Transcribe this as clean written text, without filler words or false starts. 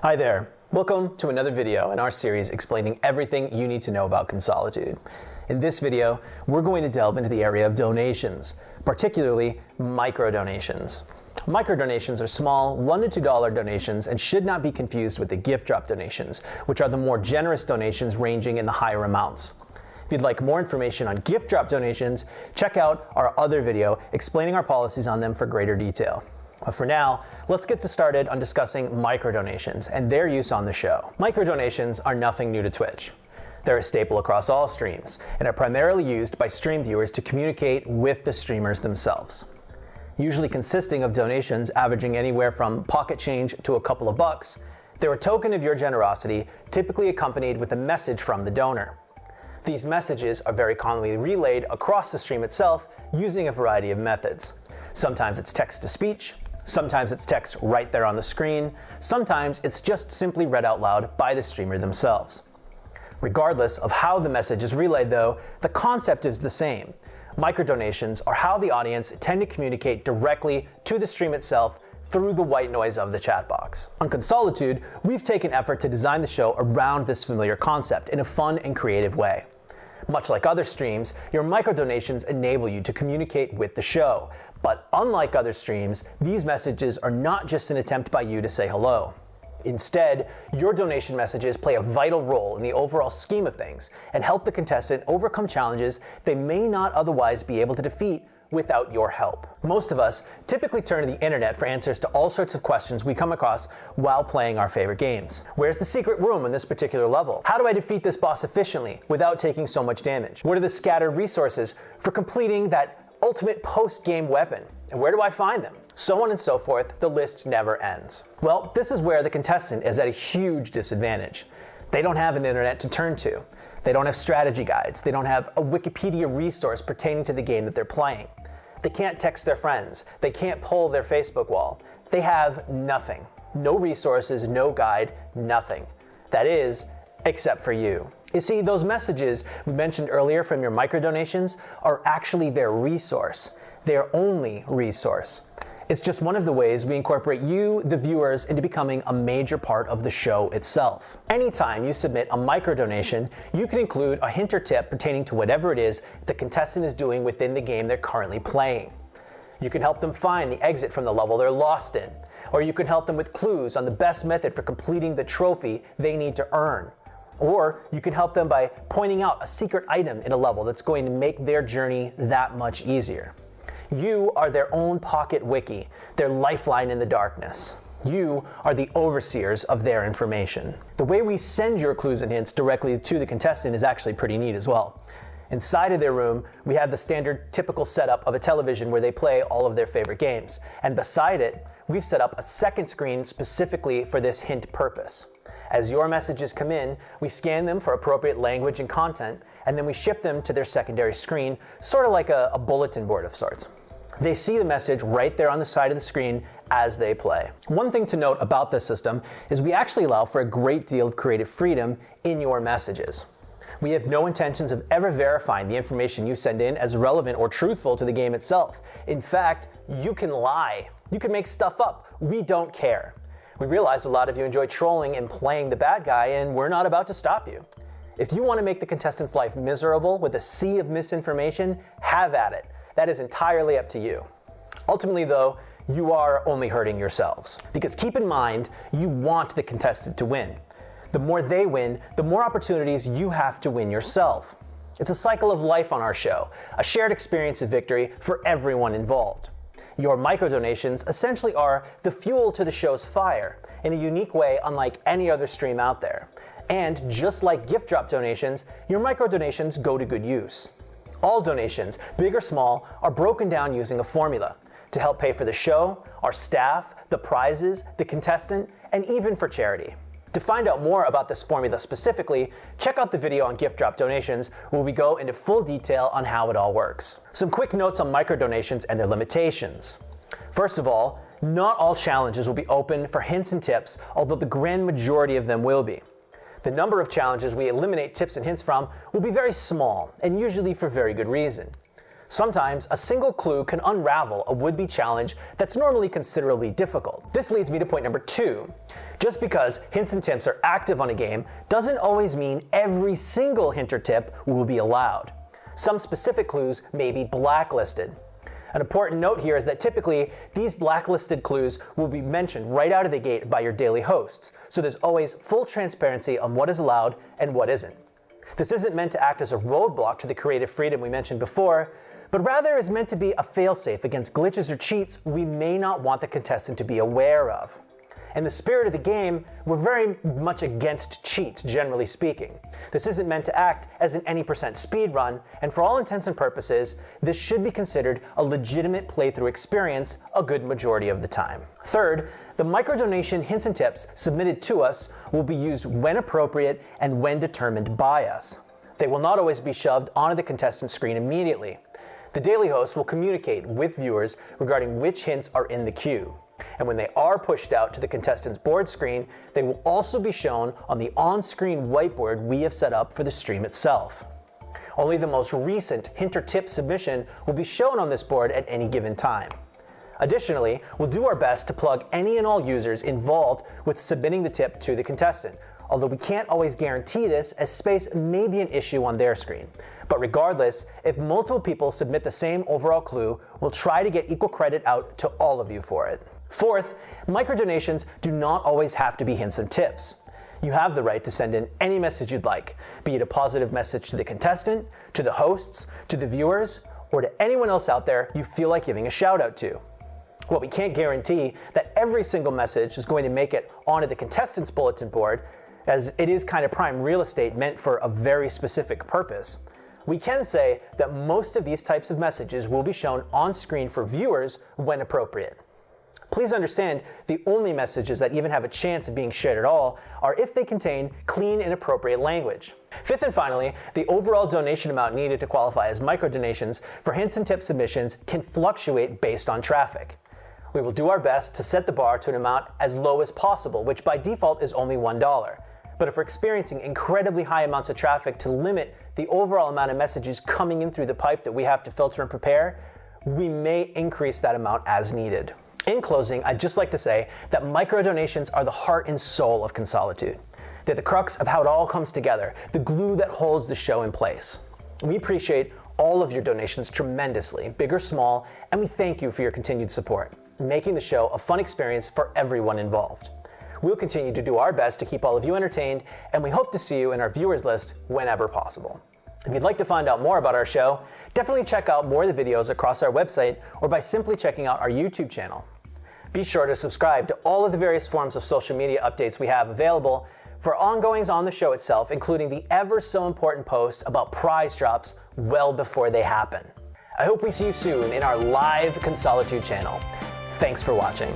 Hi there. Welcome to another video in our series explaining everything you need to know about Consolitude. In this video, we're going to delve into the area of donations, particularly micro-donations. Micro-donations are small $1 to $2 donations and should not be confused with the gift drop donations, which are the more generous donations ranging in the higher amounts. If you'd like more information on gift drop donations, check out our other video explaining our policies on them for greater detail. But for now, let's get started on discussing micro-donations and their use on the show. Micro-donations are nothing new to Twitch. They're a staple across all streams and are primarily used by stream viewers to communicate with the streamers themselves. Usually consisting of donations averaging anywhere from pocket change to a couple of bucks, they're a token of your generosity, typically accompanied with a message from the donor. These messages are very commonly relayed across the stream itself using a variety of methods. Sometimes it's text-to-speech, sometimes it's text right there on the screen, sometimes it's just simply read out loud by the streamer themselves. Regardless of how the message is relayed though, the concept is the same. Microdonations are how the audience tend to communicate directly to the stream itself through the white noise of the chat box. On Consolitude, we've taken effort to design the show around this familiar concept in a fun and creative way. Much like other streams, your microdonations enable you to communicate with the show. But unlike other streams, these messages are not just an attempt by you to say hello. Instead, your donation messages play a vital role in the overall scheme of things and help the contestant overcome challenges they may not otherwise be able to defeat without your help. Most of us typically turn to the internet for answers to all sorts of questions we come across while playing our favorite games. Where's the secret room in this particular level? How do I defeat this boss efficiently without taking so much damage? What are the scattered resources for completing that ultimate post-game weapon? And where do I find them? So on and so forth, the list never ends. Well, this is where the contestant is at a huge disadvantage. They don't have an internet to turn to. They don't have strategy guides. They don't have a Wikipedia resource pertaining to the game that they're playing. They can't text their friends. They can't poll their Facebook wall. They have nothing. No resources, no guide, nothing. That is, except for you. You see, those messages we mentioned earlier from your microdonations are actually their resource, their only resource. It's just one of the ways we incorporate you, the viewers, into becoming a major part of the show itself. Anytime you submit a microdonation, you can include a hint or tip pertaining to whatever it is the contestant is doing within the game they're currently playing. You can help them find the exit from the level they're lost in, or you can help them with clues on the best method for completing the trophy they need to earn. Or you can help them by pointing out a secret item in a level that's going to make their journey that much easier. You are their own pocket wiki, their lifeline in the darkness. You are the overseers of their information. The way we send your clues and hints directly to the contestant is actually pretty neat as well. Inside of their room, we have the standard typical setup of a television where they play all of their favorite games. And beside it, we've set up a second screen specifically for this hint purpose. As your messages come in, we scan them for appropriate language and content, and then we ship them to their secondary screen, sort of like a bulletin board of sorts. They see the message right there on the side of the screen as they play. One thing to note about this system is we actually allow for a great deal of creative freedom in your messages. We have no intentions of ever verifying the information you send in as relevant or truthful to the game itself. In fact, you can lie. You can make stuff up. We don't care. We realize a lot of you enjoy trolling and playing the bad guy, and we're not about to stop you. If you want to make the contestant's life miserable with a sea of misinformation, have at it. That is entirely up to you. Ultimately though, you are only hurting yourselves. Because keep in mind, you want the contestant to win. The more they win, the more opportunities you have to win yourself. It's a cycle of life on our show, a shared experience of victory for everyone involved. Your microdonations essentially are the fuel to the show's fire, in a unique way unlike any other stream out there. And just like gift drop donations, your microdonations go to good use. All donations, big or small, are broken down using a formula to help pay for the show, our staff, the prizes, the contestant, and even for charity. To find out more about this formula specifically, check out the video on gift drop donations where we go into full detail on how it all works. Some quick notes on microdonations and their limitations. First of all, not all challenges will be open for hints and tips, although the grand majority of them will be. The number of challenges we eliminate tips and hints from will be very small, and usually for very good reason. Sometimes a single clue can unravel a would-be challenge that's normally considerably difficult. This leads me to point number 2. Just because hints and tips are active on a game doesn't always mean every single hint or tip will be allowed. Some specific clues may be blacklisted. An important note here is that typically these blacklisted clues will be mentioned right out of the gate by your daily hosts, so there's always full transparency on what is allowed and what isn't. This isn't meant to act as a roadblock to the creative freedom we mentioned before, but rather is meant to be a failsafe against glitches or cheats we may not want the contestant to be aware of. In the spirit of the game, we're very much against cheats, generally speaking. This isn't meant to act as an any percent speed run, and for all intents and purposes, this should be considered a legitimate playthrough experience a good majority of the time. Third, the microdonation hints and tips submitted to us will be used when appropriate and when determined by us. They will not always be shoved onto the contestant's screen immediately. The daily host will communicate with viewers regarding which hints are in the queue. And when they are pushed out to the contestant's board screen, they will also be shown on the on-screen whiteboard we have set up for the stream itself. Only the most recent hint or tip submission will be shown on this board at any given time. Additionally, we'll do our best to plug any and all users involved with submitting the tip to the contestant, although we can't always guarantee this as space may be an issue on their screen. But regardless, if multiple people submit the same overall clue, we'll try to get equal credit out to all of you for it. Fourth, microdonations do not always have to be hints and tips. You have the right to send in any message you'd like, be it a positive message to the contestant, to the hosts, to the viewers, or to anyone else out there you feel like giving a shout out to. While we can't guarantee that every single message is going to make it onto the contestant's bulletin board, as it is kind of prime real estate meant for a very specific purpose, we can say that most of these types of messages will be shown on screen for viewers when appropriate. Please understand, the only messages that even have a chance of being shared at all are if they contain clean and appropriate language. Fifth and finally, the overall donation amount needed to qualify as microdonations for hints and tip submissions can fluctuate based on traffic. We will do our best to set the bar to an amount as low as possible, which by default is only $1. But if we're experiencing incredibly high amounts of traffic to limit the overall amount of messages coming in through the pipe that we have to filter and prepare, we may increase that amount as needed. In closing, I'd just like to say that microdonations are the heart and soul of Consolitude. They're the crux of how it all comes together, the glue that holds the show in place. We appreciate all of your donations tremendously, big or small, and we thank you for your continued support, making the show a fun experience for everyone involved. We'll continue to do our best to keep all of you entertained, and we hope to see you in our viewers list whenever possible. If you'd like to find out more about our show, definitely check out more of the videos across our website or by simply checking out our YouTube channel. Be sure to subscribe to all of the various forms of social media updates we have available for ongoings on the show itself, including the ever so important posts about prize drops well before they happen. I hope we see you soon in our live Consolitude channel. Thanks for watching.